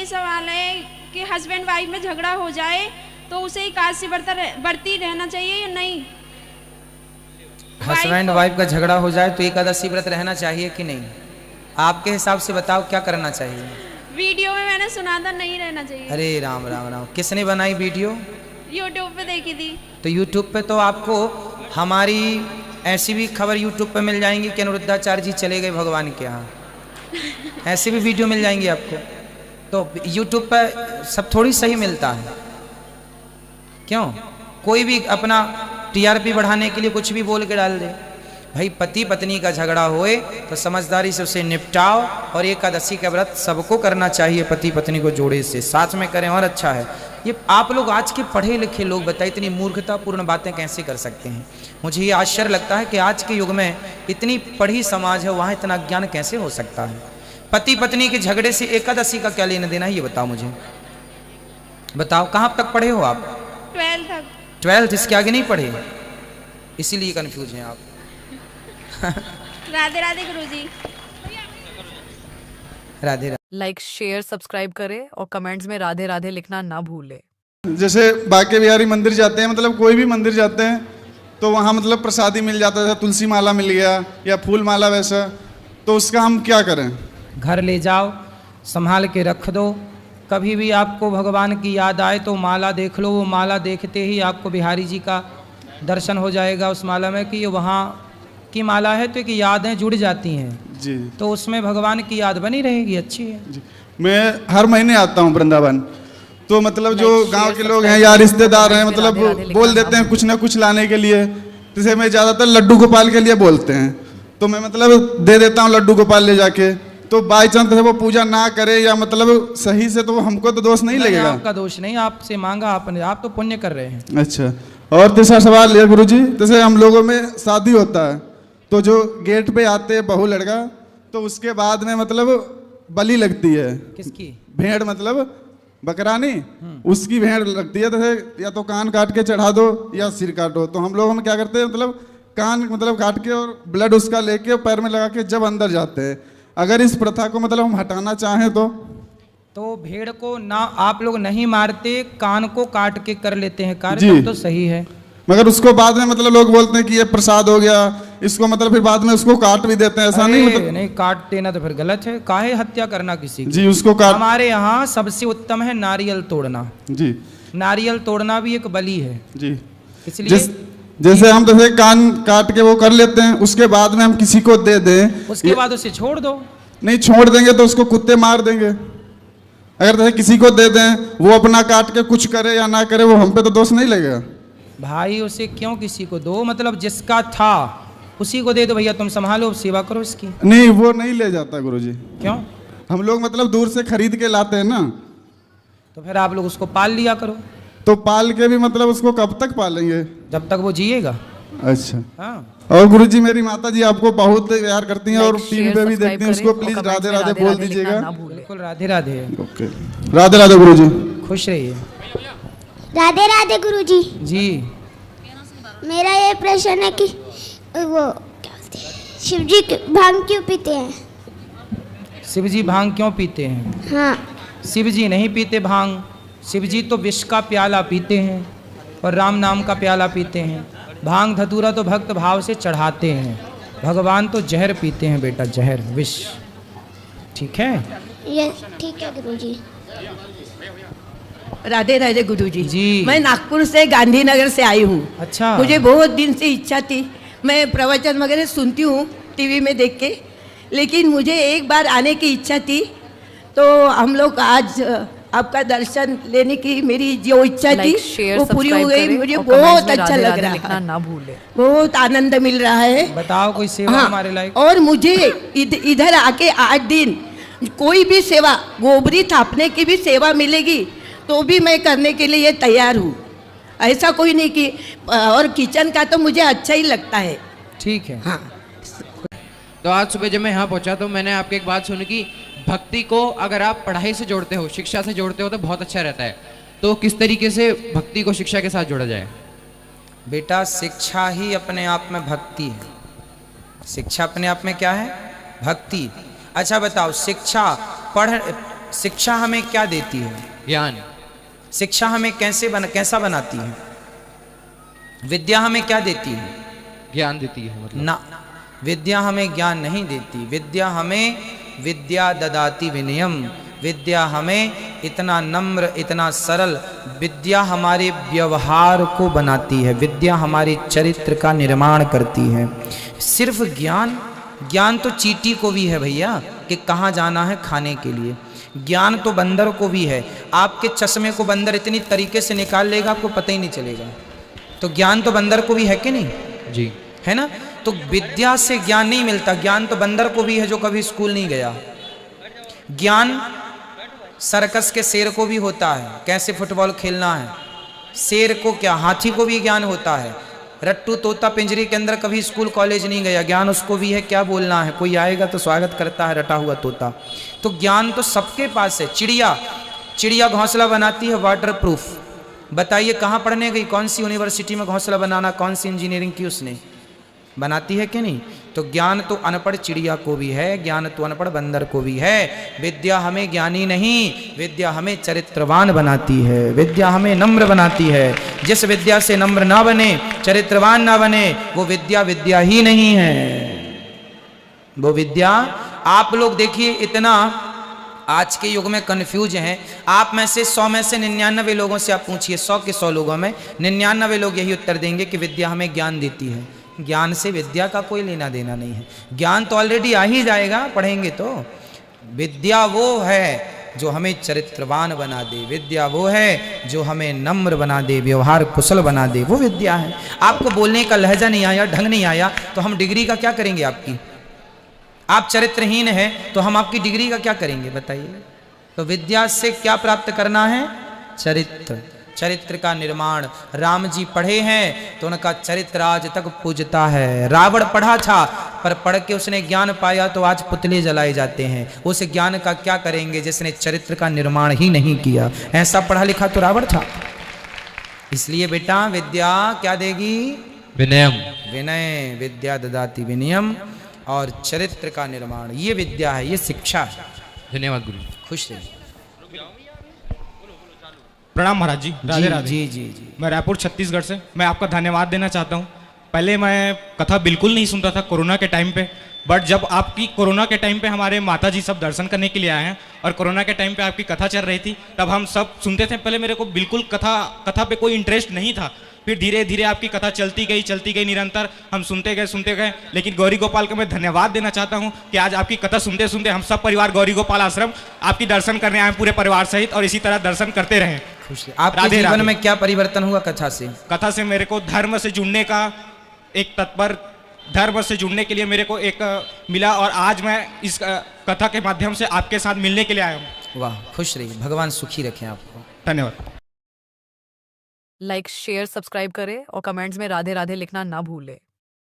सवाल है कि हस्बैंड वाइफ में झगड़ा हो जाए तो उसे एकादशी बरती रहना चाहिए या नहीं? हस्बैंड वाइफ का झगड़ा हो जाए तो एकादशी व्रत रहना चाहिए कि नहीं? आपके हिसाब से बताओ क्या करना चाहिए? वीडियो में मैंने सुना था नहीं रहना चाहिए। अरे राम राम राम, किसने बनाई वीडियो? यूट्यूब पे देखी थी। तो यूट्यूब पे तो आपको हमारी ऐसी भी खबर यूट्यूब पे मिल जाएंगी कि अनिरुद्धाचार्य जी चले गए भगवान के यहाँ, ऐसी भी वीडियो मिल जाएंगी आपको। तो यूट्यूब पर सब थोड़ी सही मिलता है, क्यों? कोई भी अपना टीआरपी बढ़ाने के लिए कुछ भी बोल के डाल दे। भाई पति पत्नी का झगड़ा होए तो समझदारी से उसे निपटाओ, और एकादशी का व्रत सबको करना चाहिए, पति पत्नी को जोड़े से साथ में करें और अच्छा है। ये आप लोग आज के पढ़े लिखे लोग बताइए इतनी मूर्खतापूर्ण बातें कैसे कर सकते हैं? मुझे ये आश्चर्य लगता है कि आज के युग में इतनी पढ़ी समाज है, वहाँ इतना ज्ञान कैसे हो सकता है? पति पत्नी के झगड़े से एकादशी का क्या लेना देना है, ये बताओ मुझे, बताओ। कहाँ तक पढ़े हो आप? 12th तक। 12th, इसके आगे नहीं पढ़े, इसीलिए कंफ्यूज हैं आप। Radhe Radhe guruji. Radhe Radhe. Like share subscribe करें और कमेंट्स में राधे राधे लिखना ना भूलें। जैसे बांके बिहारी मंदिर जाते हैं, मतलब कोई भी मंदिर जाते हैं तो वहाँ मतलब प्रसादी मिल जाता है, तुलसी माला मिल गया या फूल माला वैसा, तो उसका हम क्या करें? घर ले जाओ, संभाल के रख दो। कभी भी आपको भगवान की याद आए तो माला देख लो, वो माला देखते ही आपको बिहारी जी का दर्शन हो जाएगा उस माला में कि ये वहाँ की माला है, तो एक यादें जुड़ जाती हैं जी, तो उसमें भगवान की याद बनी रहेगी, अच्छी है जी। मैं हर महीने आता हूँ वृंदावन, तो मतलब जो गांव के लोग हैं या रिश्तेदार हैं, मतलब बोल देते हैं कुछ ना कुछ लाने के लिए। जैसे मैं ज़्यादातर लड्डू गोपाल के लिए बोलते हैं, तो मैं मतलब दे देता हूँ लड्डू गोपाल ले जाके। तो बाई चांस वो पूजा ना करे या मतलब सही से, तो हमको तो दोष नहीं लगेगा? आपका दोष नहीं, आपसे मांगा आपने, आप तो पुण्य कर रहे हैं। अच्छा, और तीसरा सवाल है गुरुजी, जैसे हम लोगों में शादी होता है तो जो गेट पे आते हैं बहू लड़का, तो उसके बाद में मतलब बलि लगती है। किसकी? भेड़, मतलब बकरा नहीं, उसकी भेड़ लगती है। जैसे या तो कान काट के चढ़ा दो या सिर काटो। तो हम लोग क्या करते हैं, मतलब कान मतलब काट के और ब्लड उसका लेके पैर में लगा के जब अंदर जाते हैं। अगर इस प्रथा को मतलब हम हटाना चाहें तो भेड़ को ना आप लोग नहीं मारते, कान को काट के कर लेते हैं कार्य, जी। तो सही है। मगर उसको बाद में मतलब लोग बोलते हैं कि ये प्रसाद हो गया, इसको मतलब फिर बाद में उसको काट भी देते हैं, ऐसा नहीं? मतलब नहीं, काट देना तो फिर गलत है। काहे हत्या करना किसी की? जी, उसको काट। हमारे यहाँ सबसे उत्तम है नारियल तोड़ना। जी, नारियल तोड़ना भी एक बलि है जी। इसलिए जैसे हम जैसे कान काट के वो कर लेते हैं, उसके बाद में हम किसी को दे दें, उसके बाद उसे छोड़ दो। नहीं, छोड़ देंगे तो उसको कुत्ते मार देंगे। अगर जैसे किसी को दे दें, वो अपना काट के कुछ करे या ना करे, वो हम पे तो दोष नहीं लगेगा? भाई उसे क्यों किसी को दो, मतलब जिसका था उसी को दे दो। भैया तुम संभालो, सेवा करो इसकी। नहीं, वो नहीं ले जाता गुरुजी। क्यों? हम लोग मतलब दूर से खरीद के लाते हैं ना। तो फिर आप लोग उसको पाल लिया करो। तो पाल के भी मतलब उसको कब तक पालेंगे? जब तक वो जिएगा। अच्छा। हाँ। और गुरुजी मेरी माता जी आपको बहुत प्यार करती हैं और टीवी पे भी देखती हैं, उसको प्लीज राधे राधे बोल दीजिएगा। बिल्कुल, राधे राधे। ओके, राधे राधे गुरुजी। खुश रहिए। राधे राधे गुरुजी। जी। मेरा ये प्रश्न है कि वो क्या बोलते हैं, शिव जी भांग क्यों पीते हैं? शिव जी भांग क्यों पीते हैं? हाँ। शिव जी नहीं पीते भांग। शिव जी तो विष का प्याला पीते हैं और राम नाम का प्याला पीते हैं। भांग धतूरा तो भक्त भाव से चढ़ाते हैं। भगवान तो जहर पीते हैं बेटा, जहर, विष। ठीक है? ये ठीक है गुरुजी। राधे राधे गुरुजी। जी। मैं नागपुर से गांधीनगर से आई हूँ। अच्छा। मुझे बहुत दिन से इच्छा थी, मैं प्रवचन वगैरह सुनती हूँ टीवी में देख के, लेकिन मुझे एक बार आने की इच्छा थी। तो हम लोग आज आपका दर्शन लेने की मेरी जो इच्छा थी वो पूरी हो गई। मुझे बहुत अच्छा लग रहा है, ना भूले, बहुत आनंद मिल रहा है। बताओ कोई सेवा हमारे लायक। और मुझे इधर आके 8 दिन कोई भी सेवा, गोबरी थापने की भी सेवा मिलेगी तो भी मैं करने के लिए तैयार हूँ। ऐसा कोई नहीं कि, और किचन का तो मुझे अच्छा ही लगता है। ठीक है। हाँ। तो आज सुबह जब मैं यहाँ पहुँचा तो मैंने आपकी एक बात सुनी कि भक्ति को अगर आप पढ़ाई से जोड़ते हो, शिक्षा से जोड़ते हो तो बहुत अच्छा रहता है। तो किस तरीके से भक्ति को शिक्षा के साथ जोड़ा जाए? बेटा शिक्षा ही अपने आप में भक्ति है। शिक्षा अपने आप में क्या है? भक्ति। अच्छा बताओ, शिक्षा शिक्षा हमें क्या देती है? ज्ञान। शिक्षा हमें कैसा बनाती है? विद्या हमें क्या देती है? ज्ञान देती है मतलब। ना, विद्या हमें ज्ञान नहीं देती। विद्या हमें विद्या ददाति विनयम, विद्या हमें इतना नम्र, इतना सरल, विद्या हमारे व्यवहार को बनाती है, विद्या हमारे चरित्र का निर्माण करती है। सिर्फ ज्ञान, ज्ञान तो चींटी को भी है भैया कि कहाँ जाना है खाने के लिए। ज्ञान तो बंदर को भी है। आपके चश्मे को बंदर इतनी तरीके से निकाल लेगा आपको पता ही नहीं चलेगा। तो ज्ञान तो बंदर को भी है कि नहीं जी, है ना? तो विद्या से ज्ञान नहीं मिलता, ज्ञान तो बंदर को भी है जो कभी स्कूल नहीं गया। ज्ञान सर्कस के शेर को भी होता है, कैसे फुटबॉल खेलना है। शेर को क्या, हाथी को भी ज्ञान होता है। रट्टू तोता पिंजरे के अंदर कभी स्कूल कॉलेज नहीं गया, ज्ञान उसको भी है क्या बोलना है। कोई आएगा तो स्वागत करता है रटा हुआ तोता। तो ज्ञान तो सबके पास है। चिड़िया घोंसला बनाती है वाटर प्रूफ। बताइए कहाँ पढ़ने गई, कौन सी यूनिवर्सिटी में घोंसला बनाना, कौन सी इंजीनियरिंग की उसने, बनाती है कि नहीं? तो ज्ञान तो अनपढ़ चिड़िया को भी है, ज्ञान तो अनपढ़ बंदर को भी है। विद्या हमें ज्ञानी नहीं, विद्या हमें चरित्रवान बनाती है, विद्या हमें नम्र बनाती है। जिस विद्या से नम्र ना बने, चरित्रवान ना बने, वो विद्या विद्या ही नहीं है। वो विद्या, आप लोग देखिए इतना आज के युग में कंफ्यूज हैं। आप में से 100 में से 99 लोगों से आप पूछिए, 100 के 100 लोगों में 99 लोग यही उत्तर देंगे कि विद्या हमें ज्ञान देती है। ज्ञान से विद्या का कोई लेना देना नहीं है। ज्ञान तो ऑलरेडी आ ही जाएगा पढ़ेंगे तो। विद्या वो है जो हमें चरित्रवान बना दे, विद्या वो है जो हमें नम्र बना दे, व्यवहार कुशल बना दे, वो विद्या है। आपको बोलने का लहजा नहीं आया, ढंग नहीं आया, तो हम डिग्री का क्या करेंगे आपकी? आप चरित्रहीन हैं तो हम आपकी डिग्री का क्या करेंगे बताइए? तो विद्या से क्या प्राप्त करना है? चरित्र, चरित्र का निर्माण। राम जी पढ़े हैं तो उनका चरित्र आज तक पूजता है। रावण पढ़ा था पर पढ़ के उसने ज्ञान पाया तो आज पुतले जलाए जाते हैं। उस ज्ञान का क्या करेंगे जिसने चरित्र का निर्माण ही नहीं किया? ऐसा पढ़ा लिखा तो रावण था। इसलिए बेटा विद्या क्या देगी? विनयम। विनय, विद्या ददाति विनयम, और चरित्र का निर्माण, ये विद्या है, ये शिक्षा है। धन्यवाद गुरु। खुश रहिए। प्रणाम महाराज जी, राधे राधे। जी जी जी। मैं रायपुर छत्तीसगढ़ से, मैं आपका धन्यवाद देना चाहता हूँ। पहले मैं कथा बिल्कुल नहीं सुनता था कोरोना के टाइम पे, बट जब आपकी कोरोना के टाइम पे हमारे माता जी सब दर्शन करने के लिए आए हैं और कोरोना के टाइम पे आपकी कथा चल रही थी, तब हम सब सुनते थे। पहले मेरे को बिल्कुल कथा पे कोई इंटरेस्ट नहीं था, फिर धीरे धीरे आपकी कथा चलती गई निरंतर हम सुनते गए। लेकिन गौरी गोपाल का मैं धन्यवाद देना चाहता हूँ कि आज आपकी कथा सुनते सुनते हम सब परिवार गौरी गोपाल आश्रम आपकी दर्शन करने आए पूरे परिवार सहित, और इसी तरह दर्शन करते रहें। आपके जीवन में क्या परिवर्तन हुआ कथा से? कथा से मेरे को धर्म से जुड़ने का एक तत्पर, धर्म से जुड़ने के लिए मेरे को एक मिला, और आज मैं इस कथा के माध्यम से आपके साथ मिलने के लिए आया हूँ। वाह, खुश रहिए, भगवान सुखी रखें आपको। धन्यवाद। लाइक शेयर सब्सक्राइब करें और कमेंट्स में राधे राधे लिखना ना भूलें।